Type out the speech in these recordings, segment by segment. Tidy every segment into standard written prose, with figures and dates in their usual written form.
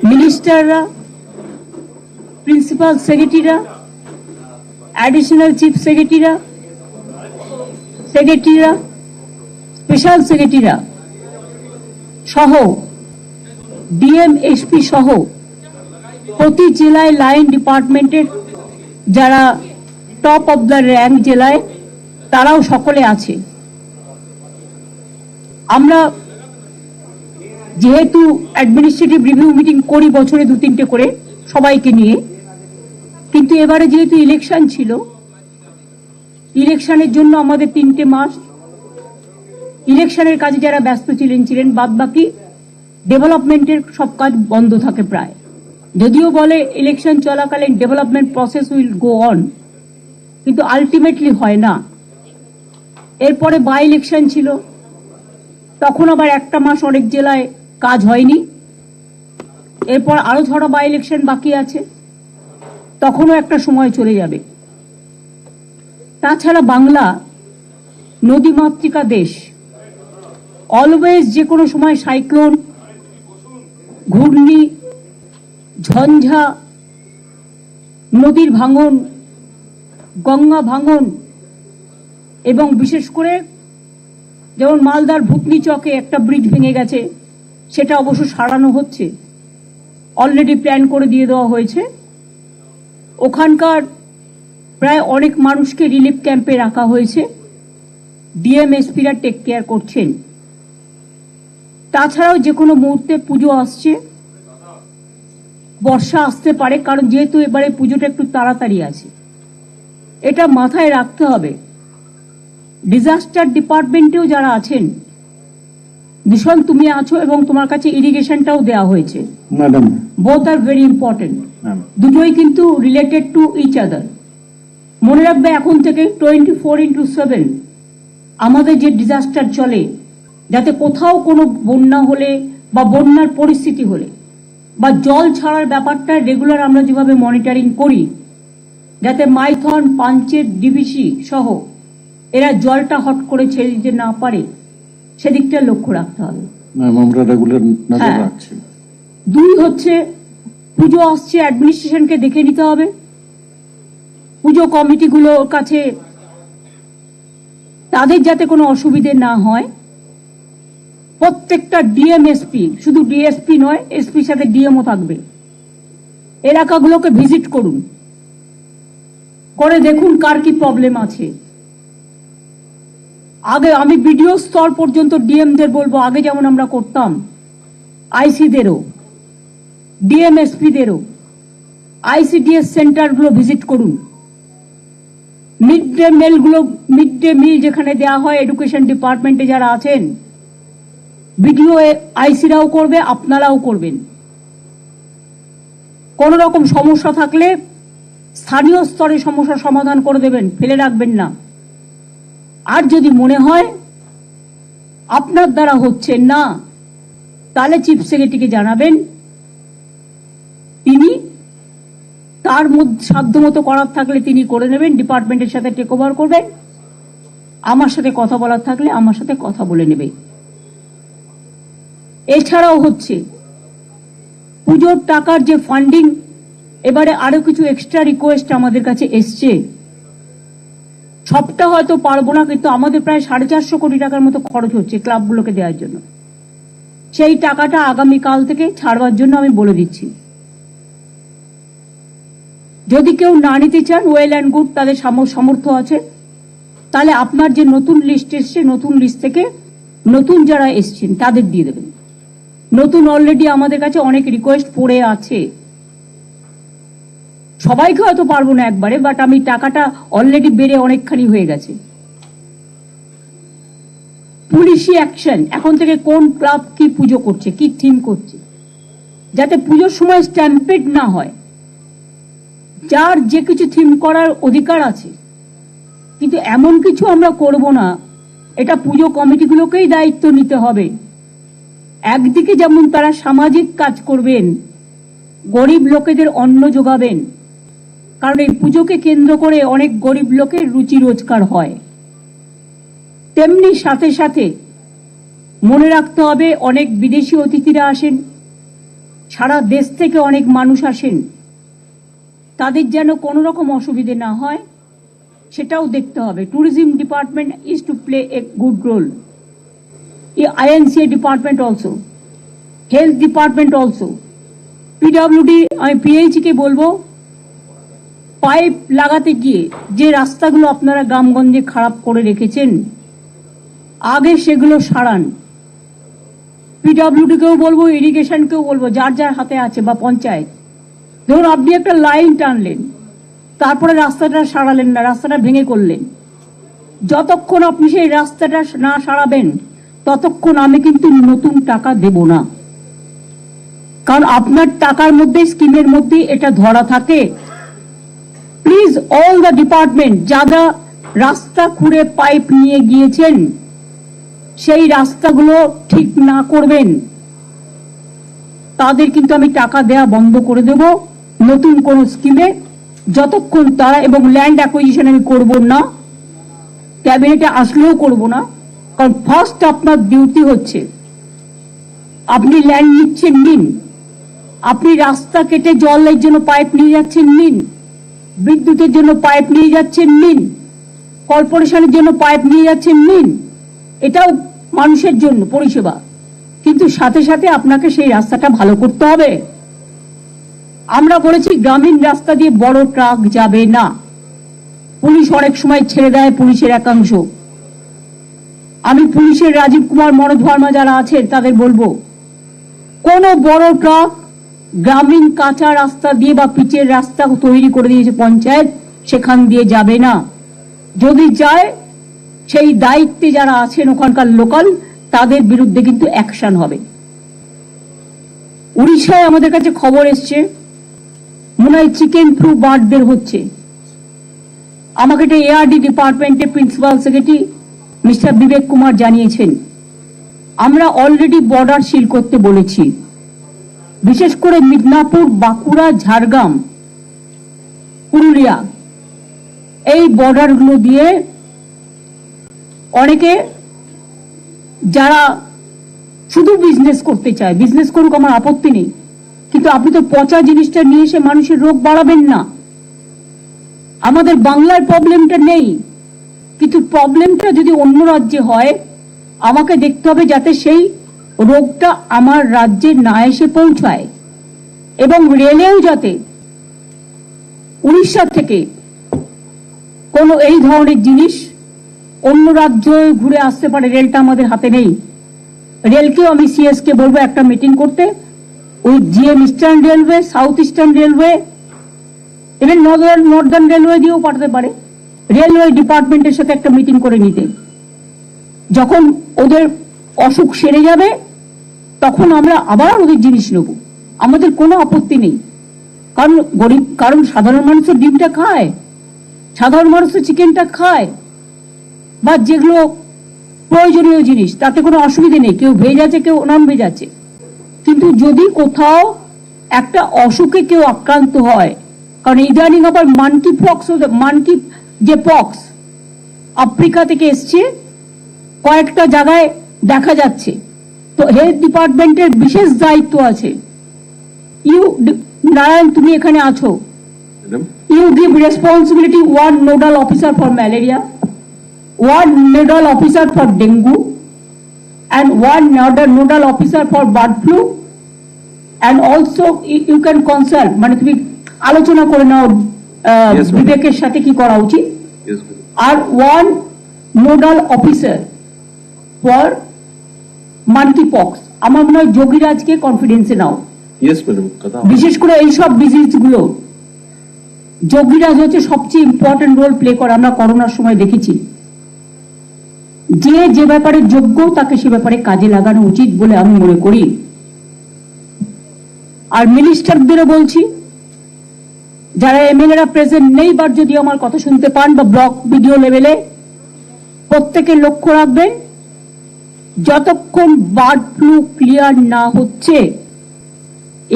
মিনিস্টাররা, principal সেক্রেটারিরা, additional chief সেক্রেটারিরা, special সেক্রেটারিরা সহ DM SP সহ প্রতি জেলায় লাইন ডিপার্টমেন্টের যারা টপ অব দ্য র্যাঙ্ক জেলায় তারাও সকলে আছে। আমরা যেহেতু অ্যাডমিনিস্ট্রেটিভ রিভিউ মিটিং করি বছরে 2-3টে করে সবাইকে নিয়ে, কিন্তু এবারে যেহেতু ইলেকশন ছিল, ইলেকশনের জন্য আমাদের 3টে মাস ইলেকশনের কাজে যারা ব্যস্ত ছিলেন, বাদ বাকি ডেভেলপমেন্টের সব কাজ বন্ধ থাকে প্রায়। যদিও বলে ইলেকশন চলাকালীন development process will go on, কিন্তু আলটিমেটলি হয় না। এরপরে বাই ইলেকশন ছিল, তখন আবার একটা মাস অনেক জেলায় কাজ হয়নি। এরপর আরো 6টা বাই ইলেকশন বাকি আছে, তখনও একটা সময় চলে যাবে। তাছাড়া বাংলা নদীমাতৃকা দেশ, অলওয়েজ যে কোনো সময় সাইক্লোন, ঘূর্ণি, ঝঞ্ঝা, নদীর ভাঙন, গঙ্গা ভাঙন, এবং বিশেষ করে যেমন মালদার ভুতনি চকে একটা ব্রিজ ভেঙে গেছে, সেটা অবশ্য সারানো হচ্ছে, অলরেডি প্ল্যান করে দিয়ে দেওয়া হয়েছে। ওখানকার প্রায় অনেক মানুষকে রিলিফ ক্যাম্পে রাখা হয়েছে, ডিএম এসপিরা টেক কেয়ার করছেন। তাছাড়াও যে কোনো মুহূর্তে পুজো আসছে, বর্ষা আসতে পারে, কারণ যেহেতু এবারে পুজোটা একটু তাড়াতাড়ি আছে, এটা মাথায় রাখতে হবে। ডিজাস্টার ডিপার্টমেন্টেও যারা আছেন, ভীষণ তুমি আছো এবং তোমার কাছে ইরিগেশনটাও দেওয়া হয়েছে, madam, both are very important. দুটোই কিন্তু রিলেটেড টু ইচ আদার। মনে রাখবে এখন থেকে 24/7 আমাদের যে ডিজাস্টার চলে, যাতে কোথাও কোনো বন্যা হলে বা বন্যার পরিস্থিতি হলে বা জল ছাড়ার ব্যাপারটা রেগুলার আমরা যেভাবে মনিটরিং করি, যাতে মাইথন, পাঞ্চেত, ডিবিসি সহ এরা জলটা হট করে ছেড়ে দিতে না পারে, সেদিকটা লক্ষ্য রাখতে হবে। আমরা রেগুলার নজর রাখছি। 2 হচ্ছে পুজো আসছে, অ্যাডমিনিস্ট্রেশনকে দেখে নিতে হবে। পুজো কমিটিগুলোর কাছে তাদের যাতে কোনো অসুবিধে না হয়, প্রত্যেকটা ডিএমএসপি, শুধু ডিএসপি নয়, এসপির সাথে ডিএমও থাকবে, এলাকাগুলোকে ভিজিট করুন, করে দেখুন কার কি প্রবলেম আছে। আগে আমি বিডিও স্তর পর্যন্ত ডিএমদের বলবো, আগে যেমন আমরা করতাম, আইসিদেরও, ডিএমএসপিদেরও আইসিডিএস সেন্টারগুলো ভিজিট করুন। মিড ডে মিল যেখানে দেওয়া হয়, এডুকেশন ডিপার্টমেন্টে যারা আছেন, বিডিও আইসিরাও করবে, আপনারাও করবেন। কোন রকম সমস্যা থাকলে স্থানীয় স্তরে সমস্যা সমাধান করে দেবেন, ফেলে রাখবেন না। আর যদি মনে হয় আপনার দ্বারা হচ্ছে না, তাহলে চিফ সেক্রেটারিকে জানাবেন, তিনি তার মধ্যে সাধ্যমতো করার থাকলে তিনি করে নেবেন, ডিপার্টমেন্টের সাথে টেক ওভার করবেন। আমার সাথে কথা বলার থাকলে আমার সাথে কথা বলে নেবে। এছাড়াও হচ্ছে পুজোর টাকার যে ফান্ডিং, এবারে আরো কিছু এক্সট্রা রিকোয়েস্ট আমাদের কাছে এসছে। সবটা হয়তো পারবো না, কিন্তু আমাদের প্রায় 450 কোটি টাকার মতো খরচ হচ্ছে ক্লাবগুলোকে দেওয়ার জন্য। সেই টাকাটা আগামীকাল থেকে ছাড়বার জন্য আমি বলে দিচ্ছি। যদি কেউ না নিতে চান, ওয়েল অ্যান্ড গুড, তাদের সামর্থ্য আছে, তাহলে আপনার যে নতুন লিস্ট এসছে, নতুন লিস্ট থেকে নতুন যারা এসছেন তাদের দিয়ে দেবেন। নতুন অলরেডি আমাদের কাছে অনেক রিকোয়েস্ট পড়ে আছে, সবাইকে হয়তো পারবো না একবারে, বাট আমি টাকাটা অলরেডি বেড়ে অনেকখানি হয়ে গেছে। পুলিশি অ্যাকশন, এখন থেকে কোন ক্লাব কি পুজো করছে, কি থিম করছে, যাতে পুজোর সময় স্ট্যাম্পেড না হয়। যার যে কিছু থিম করার অধিকার আছে, কিন্তু এমন কিছু আমরা করব না, এটা পুজো কমিটিগুলোকেই দায়িত্ব নিতে হবে। একদিকে যেমন তারা সামাজিক কাজ করবেন, গরিব লোকেদের অন্ন যোগাবেন, কারণ এই পুজোকে কেন্দ্র করে অনেক গরিব লোকের রুচি রোজগার হয়, তেমনি সাথে সাথে মনে রাখতে হবে অনেক বিদেশি অতিথিরা আসেন, সারা দেশ থেকে অনেক মানুষ আসেন, তাদের যেন কোনো রকম অসুবিধে না হয় সেটাও দেখতে হবে। Tourism department is to play a good role, INCA department also, health department also, PWD। আমি PH কে বলবো, পাইপ লাগাতে গিয়ে যে রাস্তাগুলো আপনারা গ্রামগঞ্জে খারাপ করে রেখেছেন আগে সেগুলো সারান। PWD কেও বলবো, ইরিগেশনকেও বলবো, যার যার হাতে আছে, বা পঞ্চায়েত। ধরুন আপনি একটা লাইন টানলেন, তারপরে রাস্তাটা সারালেন না, রাস্তাটা ভেঙে করলেন, যতক্ষণ আপনি সেই রাস্তাটা না সারাবেন ততক্ষণ আমি কিন্তু নতুন টাকা দেব না। কারণ আপনার টাকার মধ্যে, স্কিমের মধ্যে এটা ধরা থাকে। প্লিজ অল দ্য ডিপার্টমেন্ট যারা রাস্তা খুঁড়ে পাইপ নিয়ে গিয়েছেন সেই রাস্তাগুলো ঠিক না করবেন, তাদের কিন্তু আমি টাকা দেয়া বন্ধ করে দেব নতুন কোন স্কিমে, যতক্ষণ তারা, এবং ল্যান্ড অ্যাকুইজিশন আমি করব না, ক্যাবিনেটে আসলেও করব না। কারণ ফার্স্ট আপনার ডিউটি হচ্ছে, আপনি ল্যান্ড নিচ্ছেন নিন, আপনি রাস্তা কেটে জলের জন্য পাইপ নিয়ে যাচ্ছেন নিন, বিদ্যুতের জন্য পাইপ নিয়ে যাচ্ছেন নিন, কর্পোরেশনের জন্য পাইপ নিয়ে যাচ্ছেন নিন, এটাও মানুষের জন্য পরিষেবা। কিন্তু সাথে সাথে আপনাকে সেই রাস্তাটা ভালো করতে হবে। আমরা বলেছি গ্রামীণ রাস্তা দিয়ে বড় ট্রাক যাবে না। পুলিশ অনেক সময় ছেড়ে দেয়, পুলিশের একাংশ। আমি পুলিশের রাজীব কুমার, মনোজ ভার্মা যারা আছেন তাদের বলবো, কোন বড় ট্রাক গ্রামীণ কাঁচা রাস্তা দিয়ে বা পিচের রাস্তা তৈরি করে দিয়েছে পঞ্চায়েত, সেখান দিয়ে যাবে না। যদি যায় সেই দায়িত্বে যারা আছেন ওখানকার লোকাল, তাদের বিরুদ্ধে কিন্তু অ্যাকশন হবে। উড়িষ্যায় আমাদের কাছে খবর এসছে মনে হয় চিকেন ফ্লু বার্ডদের হচ্ছে। আমাকে এটা ARD ডিপার্টমেন্টের প্রিন্সিপাল সেক্রেটারি মিস্টার বিবেক কুমার জানিয়েছেন। আমরা অলরেডি বর্ডার সিল করতে বলেছি, বিশেষ করে মিদনাপুর, বাঁকুড়া, ঝাড়গ্রাম, পুরুলিয়া, এই বর্ডারগুলো দিয়ে অনেকে যারা শুধু বিজনেস করতে চায়, বিজনেস করুক, আমার আপত্তি নেই, কিন্তু আপনি তো পচা জিনিসটা নিয়ে এসে মানুষের রোগ বাড়াবেন না। আমাদের বাংলার প্রবলেমটা নেই, কিন্তু প্রবলেমটা যদি অন্য রাজ্যে হয় আমাকে দেখতে হবে যাতে সেই রোগটা আমার রাজ্যে না এসে পৌঁছায়, এবং রেলেও যাতে উড়িষ্যা থেকে কোনো এই ধরনের জিনিস অন্য রাজ্য ঘুরে আসতে পারে। রেলটা আমাদের হাতে নেই। রেলকেও আমি CS কে বলবো একটা মিটিং করতে, ওই GM eastern railway, south eastern railway, even Northern railway দিয়েও পাঠাতে পারে, রেলওয়ে ডিপার্টমেন্টের সাথে একটা মিটিং করে নিতে। যখন ওদের অসুখ সেরে যাবে তখন আমরা আবার ওদের জিনিস নেব, আমাদের কোনো আপত্তি নেই। কারণ গরিব, কারণ সাধারণ মানুষ তো ডিমটা খায়, সাধারণ মানুষ তো চিকেনটা খায়, বা যেগুলো প্রয়োজনীয় জিনিস, তাতে কোনো অসুবিধা নেই। কেউ ভেজ আছে, কেউ নন ভেজ আছে। কিন্তু যদি কোথাও একটা অসুখে কেউ আক্রান্ত হয়, কারণ ইদানিং আবার মানকি পক্স, মানকি যে পক্স আফ্রিকা থেকে এসছে, কয়েকটা জায়গায় দেখা যাচ্ছে, তো হেলথ ডিপার্টমেন্টের বিশেষ দায়িত্ব আছে। নারায়ণ, তুমি এখানে আছো, you give responsibility one nodal officer for malaria, one nodal officer for dengue, and one nodal officer for bird flu, and also you can consult, মানে তুমি আলোচনা করে নাও বিবেকের সাথে কি করা উচিত, আর one nodal officer for monkey pox। আমার মনে হয় যোগীরাজকে কনফিডেন্সে নাও। বিশেষ করে এইসব ডিজিজ গুলো যোগীরাজ হচ্ছে সবচেয়ে ইম্পর্টেন্ট রোল প্লে করে। আমরা করোনার সময় দেখেছি, যে ব্যাপারে যোগ্য তাকে সে ব্যাপারে কাজে লাগানো উচিত বলে আমি মনে করি। আর মিনিস্টারদেরও বলছি, যারা MLA-রা প্রেজেন্ট নেই বা যদি আমার কথা শুনতে পান, বা ব্লক ভিডিও লেভেলে, প্রত্যেকে লক্ষ্য রাখবেন, যতক্ষণ বার্ড ফ্লু ক্লিয়ার না হচ্ছে,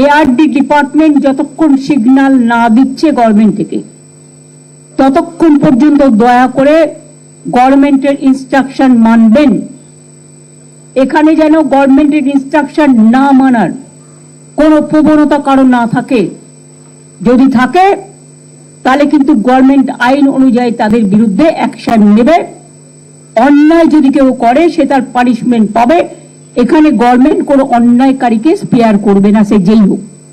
ARD ডিপার্টমেন্ট যতক্ষণ সিগন্যাল না দিচ্ছে গভর্নমেন্ট থেকে, ততক্ষণ পর্যন্ত দয়া করে গভর্নমেন্টের ইনস্ট্রাকশন মানবেন। এখানে যেন গভর্নমেন্টের ইনস্ট্রাকশন না মানার কোনো প্রবণতা কারণ না থাকে, যদি থাকে তাহলে কিন্তু গভর্নমেন্ট আইন অনুযায়ী তাদের বিরুদ্ধে অ্যাকশন নেবে। অন্যায় যদি কেউ করে সে তার পানিশমেন্ট পাবে। এখানে গভর্নমেন্ট কোনো অন্যায়কারীকে স্পেয়ার করবে না, সে যেই হোক।